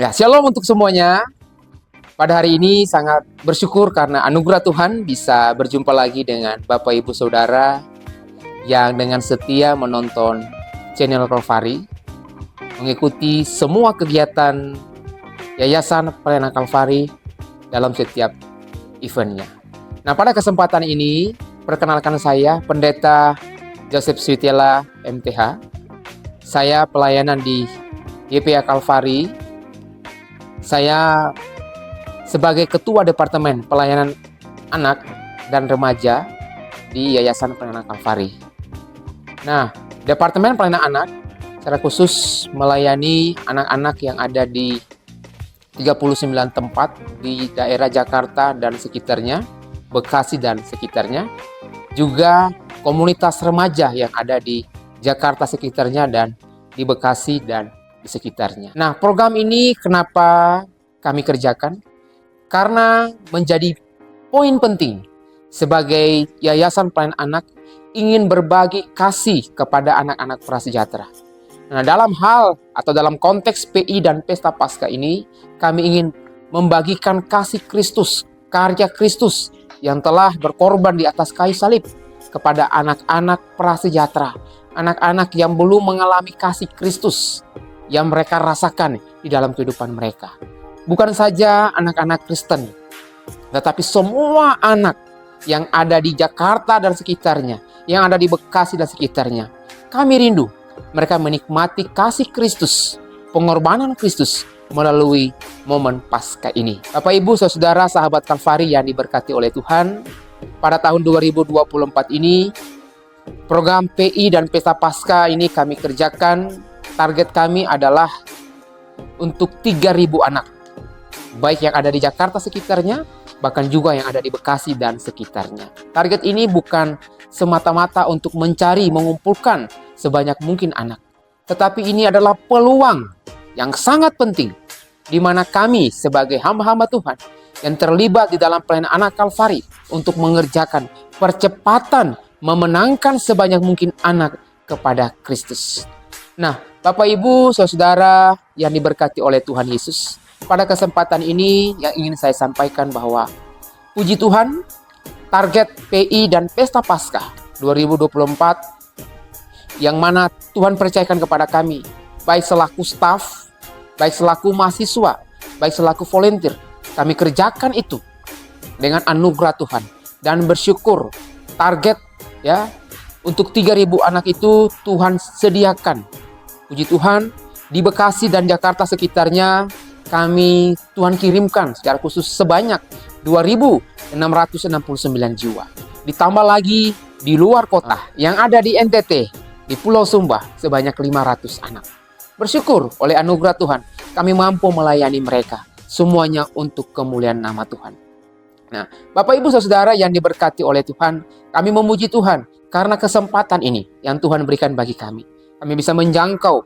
Ya, shalom untuk semuanya. Pada hari ini sangat bersyukur karena anugerah Tuhan bisa berjumpa lagi dengan Bapak Ibu Saudara yang dengan setia menonton channel Kalvari, mengikuti semua kegiatan Yayasan Pelayanan Kalvari dalam setiap eventnya. Nah, pada kesempatan ini, perkenalkan saya Pendeta Joseph Switela, MTH. Saya pelayanan di YPA Kalvari. Saya sebagai Ketua Departemen Pelayanan Anak dan Remaja di Yayasan Pelayanan Kalvari. Nah, Departemen Pelayanan Anak secara khusus melayani anak-anak yang ada di 39 tempat di daerah Jakarta dan sekitarnya, Bekasi dan sekitarnya. Juga komunitas remaja yang ada di Jakarta sekitarnya dan di Bekasi dan di sekitarnya. Nah, program ini kenapa kami kerjakan? Karena menjadi poin penting sebagai Yayasan Pelayanan Anak ingin berbagi kasih kepada anak-anak prasejahtera. Nah, dalam hal atau dalam konteks PI dan Pesta Paskah ini, kami ingin membagikan kasih Kristus, karya Kristus yang telah berkorban di atas kayu salib kepada anak-anak prasejahtera, anak-anak yang belum mengalami kasih Kristus yang mereka rasakan di dalam kehidupan mereka. Bukan saja anak-anak Kristen, tetapi semua anak yang ada di Jakarta dan sekitarnya, yang ada di Bekasi dan sekitarnya. Kami rindu mereka menikmati kasih Kristus, pengorbanan Kristus melalui momen Paskah ini. Bapak Ibu, Saudara, sahabat Kalvari yang diberkati oleh Tuhan, pada tahun 2024 ini, program PI dan Pesta Paskah ini kami kerjakan. Target kami adalah untuk 3.000 anak, baik yang ada di Jakarta sekitarnya, bahkan juga yang ada di Bekasi dan sekitarnya. Target ini bukan semata-mata untuk mencari, mengumpulkan sebanyak mungkin anak, tetapi ini adalah peluang yang sangat penting, di mana kami sebagai hamba-hamba Tuhan yang terlibat di dalam pelayanan anak Kalvari untuk mengerjakan percepatan memenangkan sebanyak mungkin anak kepada Kristus. Nah, Bapak Ibu, Saudara yang diberkati oleh Tuhan Yesus, pada kesempatan ini yang ingin saya sampaikan bahwa puji Tuhan, target PI dan Pesta Paskah 2024 yang mana Tuhan percayakan kepada kami, baik selaku staf, baik selaku mahasiswa, baik selaku volunteer, kami kerjakan itu dengan anugerah Tuhan dan bersyukur target ya untuk 3.000 anak itu Tuhan sediakan. Puji Tuhan, di Bekasi dan Jakarta sekitarnya Tuhan kirimkan secara khusus sebanyak 2.669 jiwa. Ditambah lagi di luar kota yang ada di NTT, di Pulau Sumba sebanyak 500 anak. Bersyukur oleh anugerah Tuhan, kami mampu melayani mereka. Semuanya untuk kemuliaan nama Tuhan. Nah, Bapak Ibu Saudara yang diberkati oleh Tuhan, kami memuji Tuhan karena kesempatan ini yang Tuhan berikan bagi kami. Kami bisa menjangkau,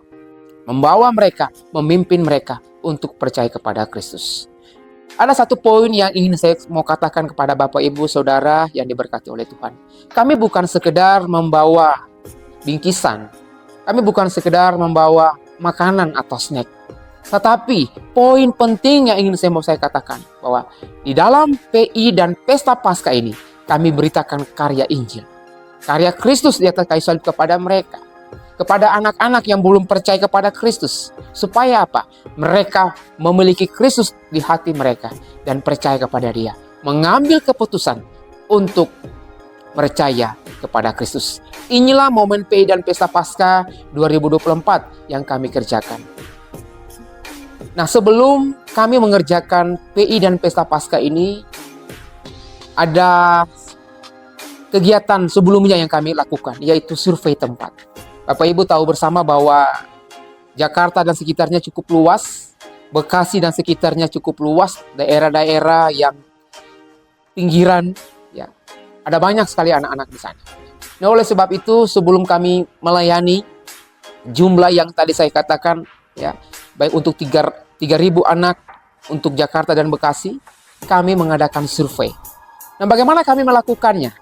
membawa mereka, memimpin mereka untuk percaya kepada Kristus. Ada satu poin yang ingin saya mau katakan kepada Bapak Ibu Saudara yang diberkati oleh Tuhan. Kami bukan sekedar membawa bingkisan, kami bukan sekedar membawa makanan atau snack. Tetapi poin penting yang ingin saya katakan bahwa di dalam PI dan Pesta Paskah ini kami beritakan karya Injil, karya Kristus di atas kayu salib kepada mereka, kepada anak-anak yang belum percaya kepada Kristus. Supaya apa? Mereka memiliki Kristus di hati mereka dan percaya kepada Dia, mengambil keputusan untuk percaya kepada Kristus. Inilah momen PI dan Pesta Paskah 2024 yang kami kerjakan. Nah, sebelum kami mengerjakan PI dan Pesta Paskah ini, ada kegiatan sebelumnya yang kami lakukan, yaitu survei tempat. Bapak Ibu tahu bersama bahwa Jakarta dan sekitarnya cukup luas, Bekasi dan sekitarnya cukup luas, daerah-daerah yang pinggiran, ya, ada banyak sekali anak-anak di sana. Nah, oleh sebab itu sebelum kami melayani jumlah yang tadi saya katakan, ya, baik untuk 3.000 anak untuk Jakarta dan Bekasi, kami mengadakan survei. Nah, bagaimana kami melakukannya?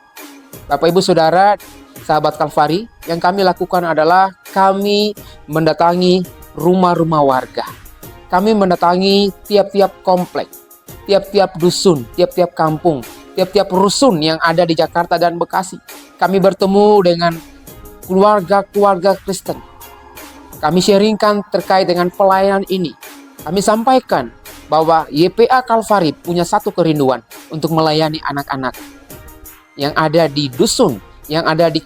Bapak Ibu Saudara, sahabat Kalvari, yang kami lakukan adalah kami mendatangi rumah-rumah warga. kami mendatangi tiap-tiap komplek, tiap-tiap dusun, tiap-tiap kampung, tiap-tiap rusun yang ada di Jakarta dan Bekasi. Kami bertemu dengan keluarga-keluarga Kristen. Kami sharingkan terkait dengan pelayanan ini. Kami sampaikan bahwa YPA Kalvari punya satu kerinduan untuk melayani anak-anak yang ada di dusun, yang ada di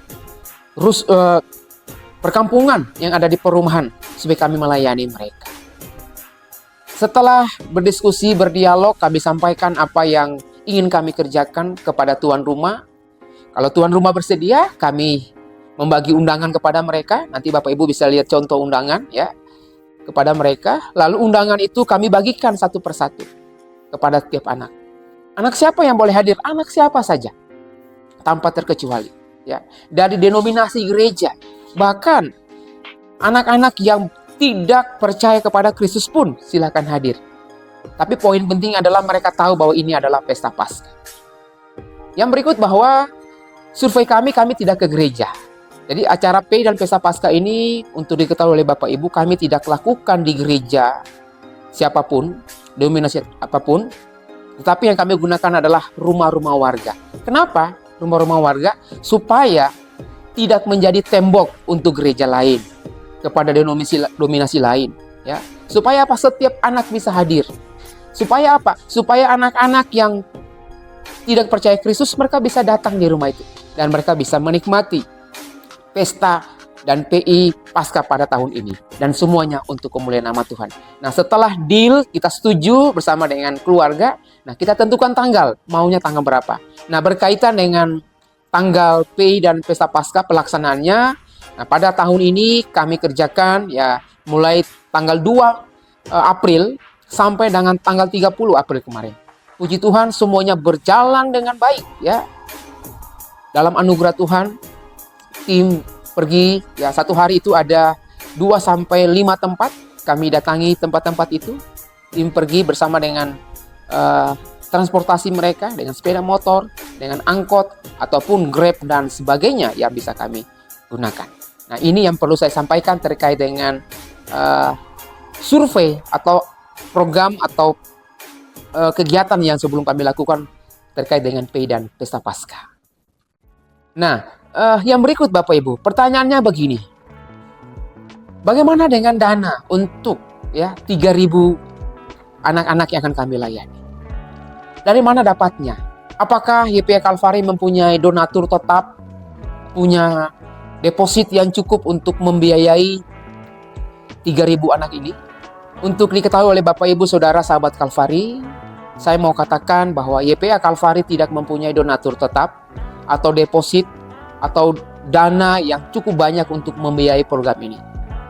perkampungan, yang ada di perumahan, supaya kami melayani mereka. Setelah berdiskusi, berdialog, kami sampaikan apa yang ingin kami kerjakan kepada tuan rumah. Kalau tuan rumah bersedia, kami membagi undangan kepada mereka. Nanti Bapak Ibu bisa lihat contoh undangan ya kepada mereka. Lalu undangan itu kami bagikan satu persatu kepada setiap anak. Anak siapa yang boleh hadir? Anak siapa saja, tanpa terkecuali. Ya, dari denominasi gereja, bahkan anak-anak yang tidak percaya kepada Kristus pun silakan hadir. Tapi poin penting adalah mereka tahu bahwa ini adalah pesta Paskah. Yang berikut bahwa survei kami tidak ke gereja. Jadi acara P dan Pesta Paskah ini untuk diketahui oleh Bapak Ibu, kami tidak lakukan di gereja siapapun, dominasi apapun. Tetapi yang kami gunakan adalah rumah-rumah warga. Kenapa rumah-rumah warga? Supaya tidak menjadi tembok untuk gereja lain, kepada dominasi lain. Ya. Supaya apa? Setiap anak bisa hadir. Supaya apa? Supaya anak-anak yang tidak percaya Kristus, mereka bisa datang di rumah itu. Dan mereka bisa menikmati pesta dan PI Paskah pada tahun ini. Dan semuanya untuk kemuliaan nama Tuhan. Nah, setelah deal, kita setuju bersama dengan keluarga. Nah, kita tentukan tanggal. Maunya tanggal berapa. Nah, berkaitan dengan tanggal PI dan Pesta Paskah pelaksanaannya. Nah, pada tahun ini kami kerjakan ya mulai tanggal 2 April sampai dengan tanggal 30 April kemarin. Puji Tuhan, semuanya berjalan dengan baik ya. Dalam anugerah Tuhan, tim pergi ya, satu hari itu ada 2-5 tempat. Kami datangi tempat-tempat itu. Tim pergi bersama dengan transportasi mereka, dengan sepeda motor, dengan angkot ataupun Grab dan sebagainya yang bisa kami gunakan. Nah, ini yang perlu saya sampaikan terkait dengan survei atau program atau kegiatan yang sebelum kami lakukan terkait dengan PI dan Pesta Paskah. Nah, yang berikut Bapak Ibu, pertanyaannya begini. Bagaimana dengan dana untuk ya 3.000 anak-anak yang akan kami layani? Dari mana dapatnya? Apakah YPA Kalvari mempunyai donatur tetap, punya deposit yang cukup untuk membiayai 3.000 anak ini? Untuk diketahui oleh Bapak Ibu Saudara sahabat Kalvari, saya mau katakan bahwa YPA Kalvari tidak mempunyai donatur tetap atau deposit atau dana yang cukup banyak untuk membiayai program ini.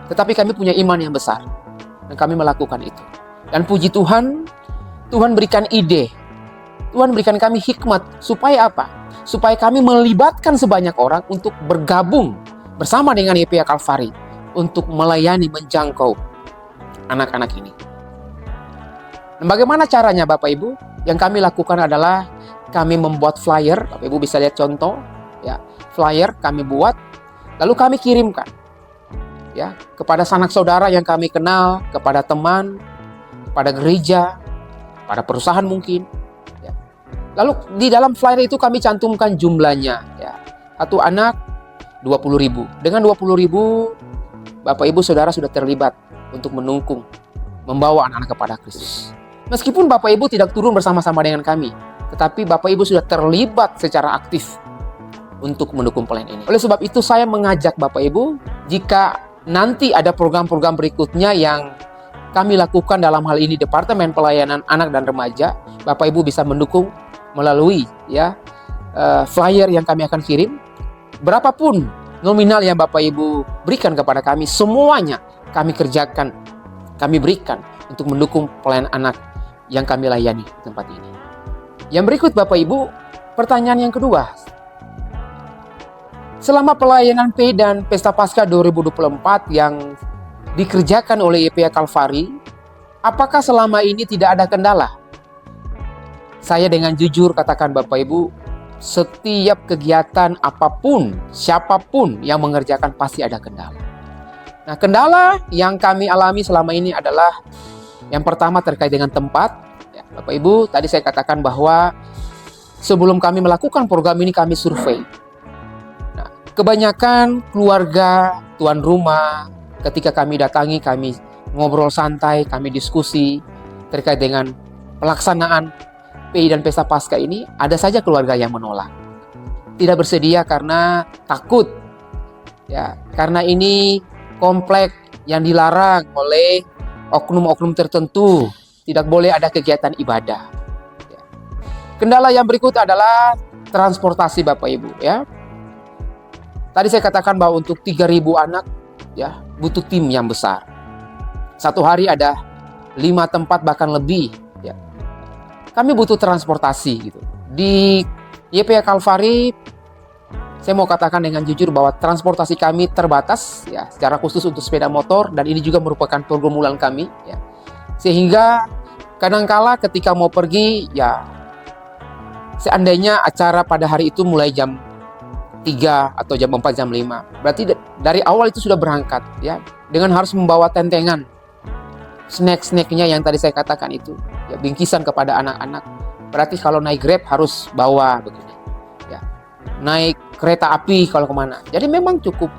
Tetapi kami punya iman yang besar dan kami melakukan itu. Dan puji Tuhan, Tuhan berikan ide, Tuhan berikan kami hikmat supaya apa? Supaya kami melibatkan sebanyak orang untuk bergabung bersama dengan YPA Kalvari untuk melayani, menjangkau anak-anak ini. Dan bagaimana caranya Bapak Ibu? Yang kami lakukan adalah kami membuat flyer. Bapak Ibu bisa lihat contoh ya, flyer kami buat lalu kami kirimkan ya kepada sanak saudara yang kami kenal, kepada teman, pada gereja, pada perusahaan mungkin ya. Lalu di dalam flyer itu kami cantumkan jumlahnya ya. Satu anak 20.000. Dengan 20.000 Bapak Ibu Saudara sudah terlibat untuk menungkung, membawa anak-anak kepada Kristus. Meskipun Bapak Ibu tidak turun bersama-sama dengan kami, tetapi Bapak Ibu sudah terlibat secara aktif untuk mendukung pelayanan ini. Oleh sebab itu saya mengajak Bapak Ibu, jika nanti ada program-program berikutnya yang kami lakukan dalam hal ini Departemen Pelayanan Anak dan Remaja, Bapak Ibu bisa mendukung melalui ya flyer yang kami akan kirim. Berapapun nominal yang Bapak Ibu berikan kepada kami, semuanya kami kerjakan, kami berikan untuk mendukung pelayanan anak yang kami layani di tempat ini. Yang berikut Bapak Ibu, pertanyaan yang kedua. Selama pelayanan P dan Pesta Paskah 2024 yang dikerjakan oleh YPA Kalvari, apakah selama ini tidak ada kendala? Saya dengan jujur katakan Bapak Ibu, setiap kegiatan apapun, siapapun yang mengerjakan pasti ada kendala. Nah, kendala yang kami alami selama ini adalah Yang pertama terkait dengan tempat. Ya, Bapak Ibu, tadi saya katakan bahwa sebelum kami melakukan program ini kami survei. Nah, kebanyakan keluarga, tuan rumah, ketika kami datangi, kami ngobrol santai, kami diskusi terkait dengan pelaksanaan PI dan Pesta Paskah ini, ada saja keluarga yang menolak. Tidak bersedia karena takut. Ya, karena ini komplek yang dilarang oleh oknum-oknum tertentu. Tidak boleh ada kegiatan ibadah. Ya. Kendala yang berikut adalah transportasi Bapak Ibu. Ya. Tadi saya katakan bahwa untuk 3.000 anak ya butuh tim yang besar. Satu hari ada 5 tempat bahkan lebih. Ya. Kami butuh transportasi gitu. Di YPA Kalvari, saya mau katakan dengan jujur bahwa transportasi kami terbatas ya, secara khusus untuk sepeda motor, dan ini juga merupakan pergumulan kami ya. Sehingga kadangkala ketika mau pergi ya, seandainya acara pada hari itu mulai jam 3 atau jam 4, jam 5, berarti dari awal itu sudah berangkat ya, dengan harus membawa tentengan snack-snacknya yang tadi saya katakan itu ya, bingkisan kepada anak-anak. Berarti kalau naik Grab harus bawa begini ya, naik kereta api kalau kemana. Jadi memang cukup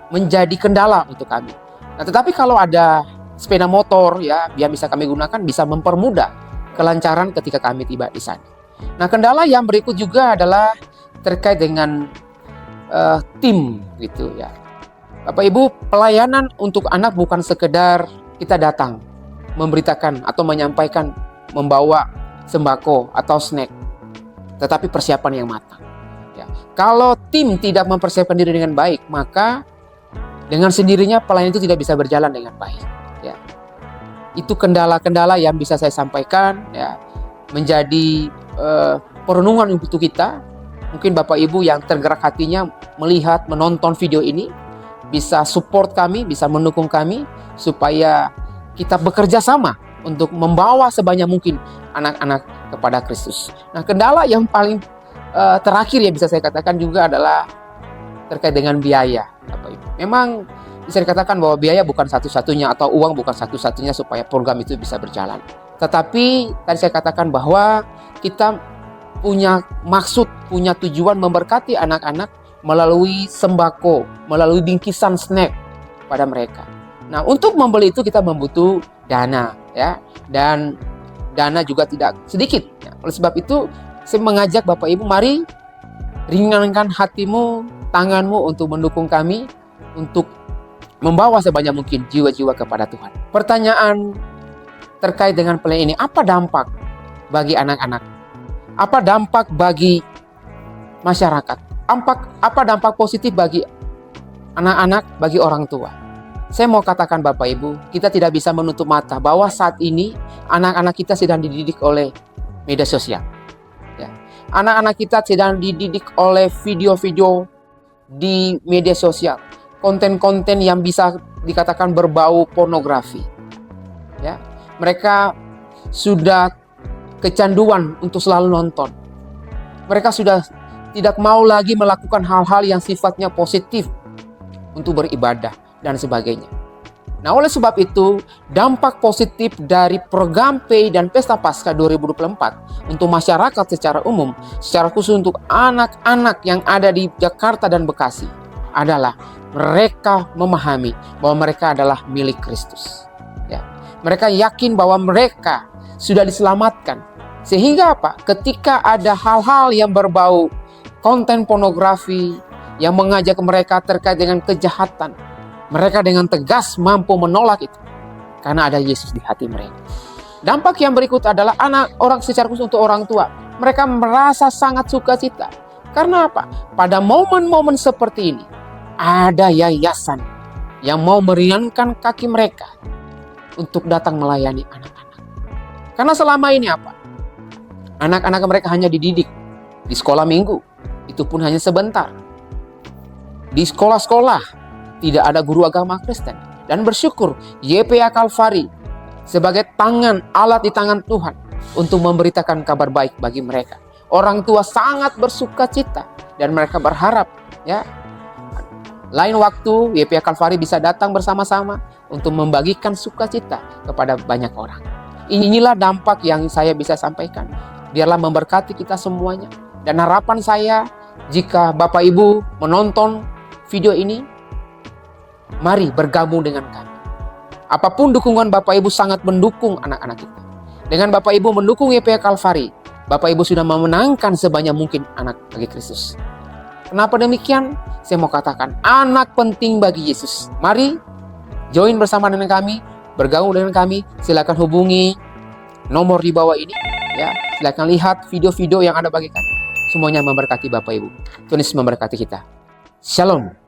menjadi kendala untuk kami. Nah, tetapi kalau ada sepeda motor ya, yang bisa kami gunakan, bisa mempermudah kelancaran ketika kami tiba di sana. Nah, kendala yang berikut juga adalah terkait dengan tim gitu ya. Bapak Ibu, pelayanan untuk anak bukan sekedar kita datang memberitakan atau menyampaikan, membawa sembako atau snack, tetapi persiapan yang matang. Ya. Kalau tim tidak mempersiapkan diri dengan baik, maka dengan sendirinya pelayanan itu tidak bisa berjalan dengan baik. Ya. Itu kendala-kendala yang bisa saya sampaikan ya, menjadi perenungan untuk kita. Mungkin Bapak Ibu yang tergerak hatinya melihat, menonton video ini, bisa support kami, bisa mendukung kami supaya kita bekerja sama untuk membawa sebanyak mungkin anak-anak kepada Kristus. Nah, kendala yang paling terakhir yang bisa saya katakan juga adalah terkait dengan biaya, Bapak Ibu. Memang bisa dikatakan bahwa biaya bukan satu-satunya atau uang bukan satu-satunya supaya program itu bisa berjalan. Tetapi tadi saya katakan bahwa kita punya maksud, punya tujuan memberkati anak-anak melalui sembako, melalui bingkisan snack pada mereka. Nah, untuk membeli itu kita membutuh dana ya, dan dana juga tidak sedikit. Ya. Oleh sebab itu saya mengajak Bapak Ibu, mari ringankan hatimu, tanganmu untuk mendukung kami untuk membawa sebanyak mungkin jiwa-jiwa kepada Tuhan. Pertanyaan terkait dengan pelayanan ini, apa dampak bagi anak-anak? Apa dampak bagi masyarakat? Apa dampak positif bagi anak-anak, bagi orang tua? Saya mau katakan Bapak Ibu, kita tidak bisa menutup mata bahwa saat ini anak-anak kita sedang dididik oleh media sosial. Ya. Anak-anak kita sedang dididik oleh video-video di media sosial, konten-konten yang bisa dikatakan berbau pornografi. Ya. Mereka sudah kecanduan untuk selalu nonton. Mereka sudah tidak mau lagi melakukan hal-hal yang sifatnya positif untuk beribadah dan sebagainya. Nah, oleh sebab itu, dampak positif dari program PI dan Pesta Paskah 2024 untuk masyarakat secara umum, secara khusus untuk anak-anak yang ada di Jakarta dan Bekasi, adalah mereka memahami bahwa mereka adalah milik Kristus. Ya. Mereka yakin bahwa mereka sudah diselamatkan. Sehingga apa? Ketika ada hal-hal yang berbau konten pornografi yang mengajak mereka terkait dengan kejahatan, mereka dengan tegas mampu menolak itu karena ada Yesus di hati mereka. Dampak yang berikut adalah orang secara khusus untuk orang tua. Mereka merasa sangat sukacita. Karena apa? Pada momen-momen seperti ini ada yayasan yang mau meringankan kaki mereka untuk datang melayani anak-anak. Karena selama ini apa? Anak-anak mereka hanya dididik di sekolah minggu. Itu pun hanya sebentar. Di sekolah-sekolah tidak ada guru agama Kristen. Dan bersyukur YPA Kalvari sebagai alat di tangan Tuhan untuk memberitakan kabar baik bagi mereka. Orang tua sangat bersuka cita dan mereka berharap ya lain waktu YPA Kalvari bisa datang bersama-sama untuk membagikan sukacita kepada banyak orang. Inilah dampak yang saya bisa sampaikan. Biarlah memberkati kita semuanya. Dan harapan saya, jika Bapak Ibu menonton video ini, mari bergabung dengan kami. Apapun dukungan Bapak Ibu sangat mendukung anak-anak kita. Dengan Bapak Ibu mendukung YPA Kalvari, Bapak Ibu sudah memenangkan sebanyak mungkin anak bagi Kristus. Kenapa demikian? Saya mau katakan, anak penting bagi Yesus. Mari join bersama dengan kami, bergabung dengan kami. Silakan hubungi nomor di bawah ini. Ya, silakan lihat video-video yang Anda bagikan. Semuanya memberkati Bapak Ibu. Tuhan Yesus memberkati kita. Shalom.